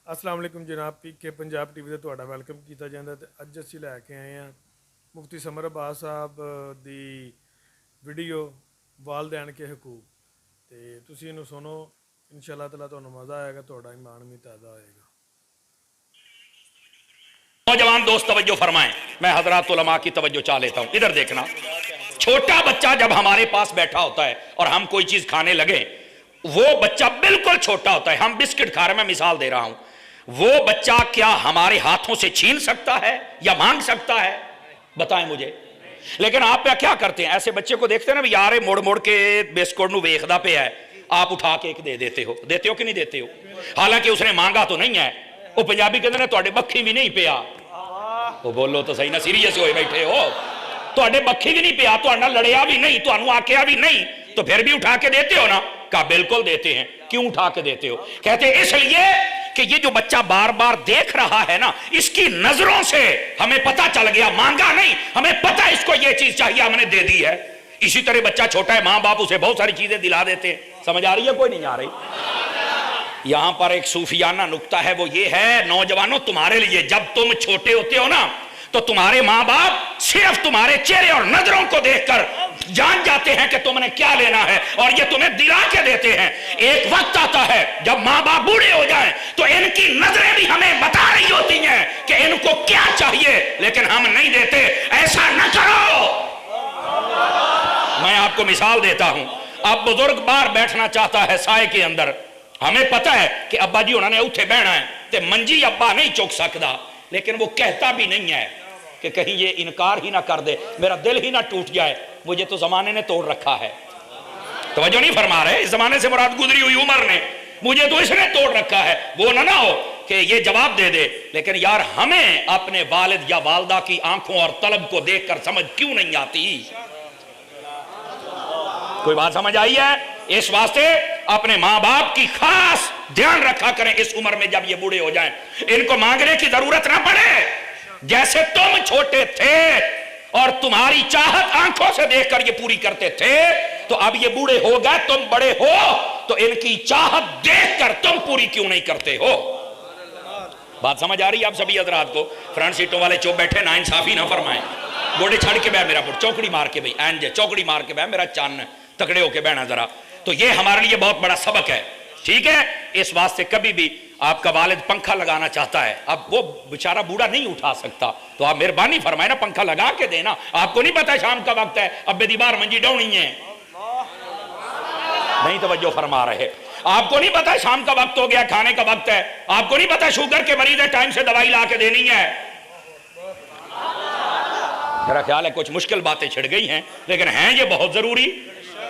अस्सलाम वालेकुम जनाब PK पंजाब टीवी ਤੇ ਤੁਹਾਡਾ ਵੈਲਕਮ ਕੀਤਾ ਜਾਂਦਾ ਤੇ ਅੱਜ ਅਸੀਂ ਲੈ ਕੇ ਆਏ ਹਾਂ ਮੁਫਤੀ ਸਮਰ ਅਬਾਸ ਸਾਹਿਬ ਦੀ ਵੀਡੀਓ ਵਾਲदैन के ਹਕੂਕ ਤੇ ਤੁਸੀਂ ਇਹਨੂੰ ਸੁਣੋ इंशाअल्लाह ताला ਤੁਹਾਨੂੰ मज़ा आएगा ਤੁਹਾਡਾ ईमान भी ताज़ा होएगा। नौजवान दोस्त तवज्जो फरमाएं, मैं हजरात उलमा की तवज्जो चाह लेता हूं। इधर देखना, छोटा बच्चा जब हमारे पास बैठा होता है और हम कोई चीज खाने लगे, वो बच्चा बिल्कुल छोटा होता है, हम बिस्किट खा रहे हैं, मैं मिसाल दे रहा हूं, वो बच्चा क्या हमारे हाथों से छीन सकता है या मांग सकता है? बताएं मुझे। लेकिन आप क्या करते हैं, ऐसे बच्चे को देखते हैं ना, यार मोड़ मोड़ के बिस्कुट नू वेखदा पे है, आप उठा के एक दे देते हो कि नहीं देते हो? हालांकि उसने मांगा तो नहीं है। वो पंजाबी कहते हैं तुहाडे बखी भी नहीं पिया। वो बोलो तो सही ना, सीरियस होए बैठे हो, तुहाडे बखी भी नहीं पिया, तुहाडे नाल लड़िया भी नहीं, तुहानू आख्या भी नहीं, तो फिर भी उठा के देते हो ना? कहा बिल्कुल देते हैं। क्यों उठा के देते हो? कहते इसलिए कि ये जो बच्चा बार बार देख रहा है ना, इसकी नजरों से हमें पता चल गया, मांगा नहीं, हमें पता इसको ये चीज चाहिए, हमने दे दी है। इसी तरह बच्चा छोटा है, माँ बाप उसे बहुत सारी चीजें दिला देते हैं। समझ आ रही है? कोई नहीं आ रही? यहां पर एक सूफियाना नुक्ता है, वो ये है, नौजवानों तुम्हारे लिए जब तुम छोटे होते हो ना, तो तुम्हारे माँ बाप सिर्फ तुम्हारे चेहरे और नजरों को देखकर जान जाते हैं कि तुमने क्या लेना है और ये तुम्हें दिला के देते हैं। एक वक्त आता है जब माँ बाप बूढ़े हो जाएं तो इनकी नजरें भी हमें बता रही होती हैं कि इनको क्या चाहिए, लेकिन हम नहीं देते। ऐसा न करो। मैं आपको मिसाल देता हूं, अब बुजुर्ग बाहर बैठना चाहता है साए के अंदर, हमें पता है कि अब्बा जी उन्होंने उठे बहना है, तो मंजी अब्बा नहीं चुक सकता, लेकिन वो कहता भी नहीं है कि कहीं ये इनकार ही ना कर दे, मेरा दिल ही ना टूट जाए, मुझे तो जमाने ने तोड़ रखा है। तवज्जो नहीं फरमा रहे? इस जमाने से मुराद गुजरी हुई उम्र ने, मुझे तो इसने तोड़ रखा है। वो ना हो कि ये जवाब दे दे, लेकिन यार हमें अपने वालिद या वालदा की आंखों और तलब को देखकर समझ क्यों नहीं आती? कोई बात समझ आई है? इस वास्ते अपने माँ बाप की खास ध्यान रखा करें इस उम्र में, जब ये बूढ़े हो जाएं इनको मांगने की जरूरत ना पड़े। जैसे तुम छोटे थे और तुम्हारी चाहत आंखों से देखकर ये पूरी करते थे, तो अब ये बूढ़े हो गए, तुम बड़े हो, तो इनकी चाहत देखकर तुम पूरी क्यों नहीं करते हो? बात समझ आ रही है आप सभी हजरात को? फ्रंट सीटों वाले चुप बैठे, ना इंसाफी ना फरमाए, गोडे छड़ के बह मेरा पुट, चौकड़ी मार के भाई एंज चौकड़ी मार के बह मेरा चन्न, तकड़े होके बहना जरा। तो ये हमारे लिए बहुत बड़ा सबक है, ठीक है? इस वास्ते कभी भी आपका वालिद पंखा लगाना चाहता है, अब वो बेचारा बूढ़ा नहीं उठा सकता, तो आप मेहरबानी फरमाए ना, पंखा लगा के देना। आपको नहीं पता शाम का वक्त है, अब बेदीबार मंजी डाउनी है, नहीं तवज्जो फरमा रहे? आपको नहीं पता शाम का वक्त हो गया, खाने का वक्त है, आपको नहीं पता शुगर के मरीज है, टाइम से दवाई ला के देनी है। मेरा ख्याल है कुछ मुश्किल बातें छिड़ गई हैं, लेकिन हैं ये बहुत जरूरी।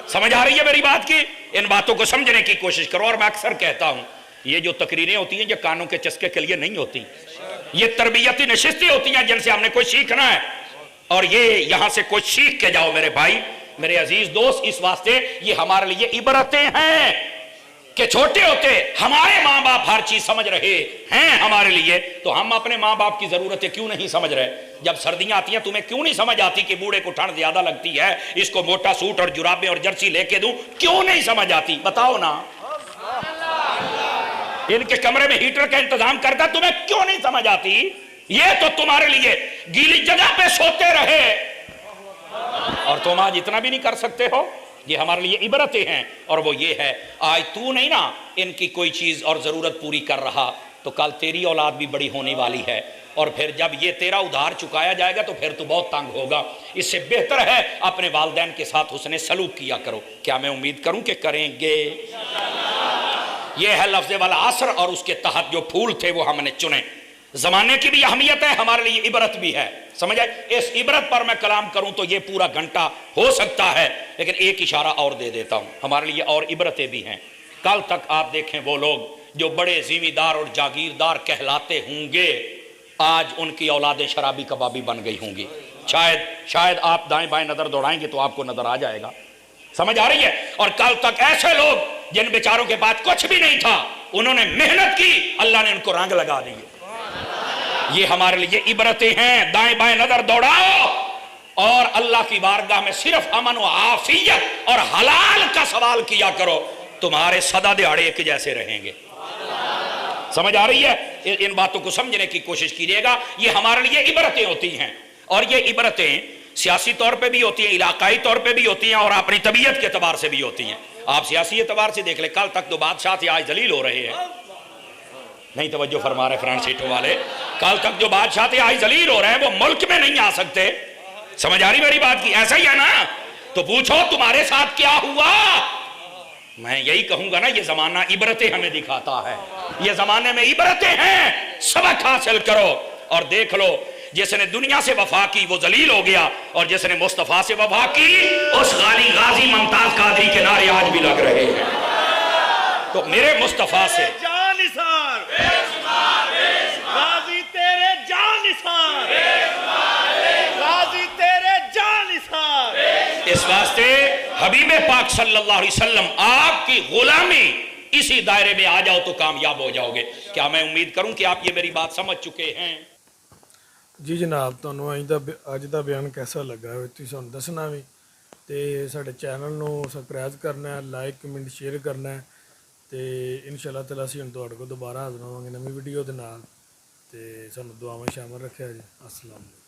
समझ आ रही है मेरी बात की? इन बातों को समझने की कोशिश करो। और मैं अक्सर कहता हूं, ये जो तकरीरें होती हैं ये कानों के चस्के के लिए नहीं होती, ये तरबियती नशिस्तें होती हैं जिनसे हमने कुछ सीखना है, और ये यहां से कुछ सीख के जाओ मेरे भाई, मेरे अजीज दोस्त। इस वास्ते ये हमारे लिए इबरतें हैं कि छोटे होते हमारे माँ बाप हर चीज समझ रहे हैं हमारे लिए, तो हम अपने माँ बाप की जरूरतें क्यों नहीं समझ रहे? जब सर्दियां आती हैं तुम्हें क्यों नहीं समझ आती कि बूढ़े को ठंड ज्यादा लगती है, इसको मोटा सूट और जुराबें और जर्सी लेके दूं? क्यों नहीं समझ आती? बताओ ना। इनके कमरे में हीटर का इंतजाम करता, तुम्हें क्यों नहीं समझ आती? ये तो तुम्हारे लिए गीली जगह पे सोते रहे और तुम आज इतना भी नहीं कर सकते हो। ये हमारे लिए इबरतें हैं, और वो ये है, आज तू नहीं ना इनकी कोई चीज और जरूरत पूरी कर रहा, तो कल तेरी औलाद भी बड़ी होने वाली है, और फिर जब ये तेरा उधार चुकाया जाएगा तो फिर तू बहुत तंग होगा। इससे बेहतर है अपने वालिदैन के साथ हुस्ने सलूक किया करो। क्या मैं उम्मीद करूं कि करेंगे? ये है लफ्ज़ वाला असर, और उसके तहत जो फूल थे वो हमने चुने। जमाने की भी अहमियत है, हमारे लिए इबरत भी है। समझ आए? इस इबरत पर मैं कलाम करूं तो ये पूरा घंटा हो सकता है, लेकिन एक इशारा और दे देता हूं, हमारे लिए और इबरतें भी हैं। कल तक आप देखें वो लोग जो बड़े जिम्मेदार और जागीरदार कहलाते होंगे, आज उनकी औलादे शराबी कबाबी बन गई होंगी। शायद आप दाएं बाएं नजर दौड़ाएंगे तो आपको नजर आ जाएगा। समझ आ रही है? और कल तक ऐसे लोग जिन बेचारों के पास कुछ भी नहीं था, उन्होंने मेहनत की, अल्लाह ने उनको रंग लगा दिए। ये हमारे लिए इबरतें हैं। दाएं बाएं नजर दौड़ाओ और अल्लाह की बारगाह में सिर्फ अमन व आफियत और हलाल का सवाल किया करो, तुम्हारे सदा दिहाड़े एक जैसे रहेंगे। समझ आ रही है? इन बातों को समझने की कोशिश कीजिएगा। ये हमारे लिए इबरतें होती हैं, और ये इबरतें सियासी तौर पे भी होती हैं, इलाकाई तौर पे भी होती हैं, और अपनी तबीयत के एतबार से भी होती हैं। आप सियासी एतबार से देख ले, कल तक तो बादशाह थे, आज जलील हो रहे हैं। नहीं तवज्जो फरमा रहे फ्रंट सीट वाले, कल तक जो बादशाह थे आज जलील हो रहे हैं, वो मुल्क में नहीं आ सकते। समझ आ रही मेरी बात की? ऐसा ही है ना? तो पूछो तुम्हारे साथ क्या हुआ। मैं यही कहूंगा ना, ये जमाना इबरतें हमें दिखाता है, ये जमाने में इबरतें हैं, सबक हासिल करो और देख लो, जिसने दुनिया से वफा की वो जलील हो गया, और जिसने मुस्तफा से वफा की उस गाली गाजी मुमताज कादरी के नारे आज भी लग रहे हैं। तो मेरे मुस्तफा से जानिसार गाजी तेरे जानिसार गाजी तेरे जानिसार। इस वास्ते हबीब पाक सल्लल्लाहु अलैहि वसल्लम आपकी गुलामी इसी दायरे में आ जाओ तो कामयाब हो जाओगे। क्या मैं उम्मीद करूं कि आप ये मेरी बात समझ चुके हैं? ਜੀ ਜਨਾਬ, ਤੁਹਾਨੂੰ ਅੱਜ ਦਾ ਬਿਆਨ ਕਿਹਦਾ ਲੱਗਾ ਹੈ ਤੁਸੀਂ ਸਾਨੂੰ ਦੱਸਣਾ ਵੀ, ਤੇ ਸਾਡੇ ਚੈਨਲ ਨੂੰ ਸਬਸਕ੍ਰਾਈਬ ਕਰਨਾ ਹੈ, ਲਾਈਕ ਕਮੈਂਟ ਸ਼ੇਅਰ ਕਰਨਾ ਹੈ, ਤੇ ਇਨਸ਼ਾਅੱਲਾ ਤਾਲਾ ਅਸੀਂ ਹੁਣ ਤੁਹਾਡੇ ਕੋਲ ਦੁਬਾਰਾ ਹਾਜ਼ਰ ਹੋਵਾਂਗੇ ਨਵੀਂ ਵੀਡੀਓ ਦੇ ਨਾਲ, ਤੇ ਸਾਨੂੰ ਦੁਆਵਾਂ ਸ਼ਾਮਲ ਰੱਖਿਆ ਜੀ। ਅਸਲਾਮ।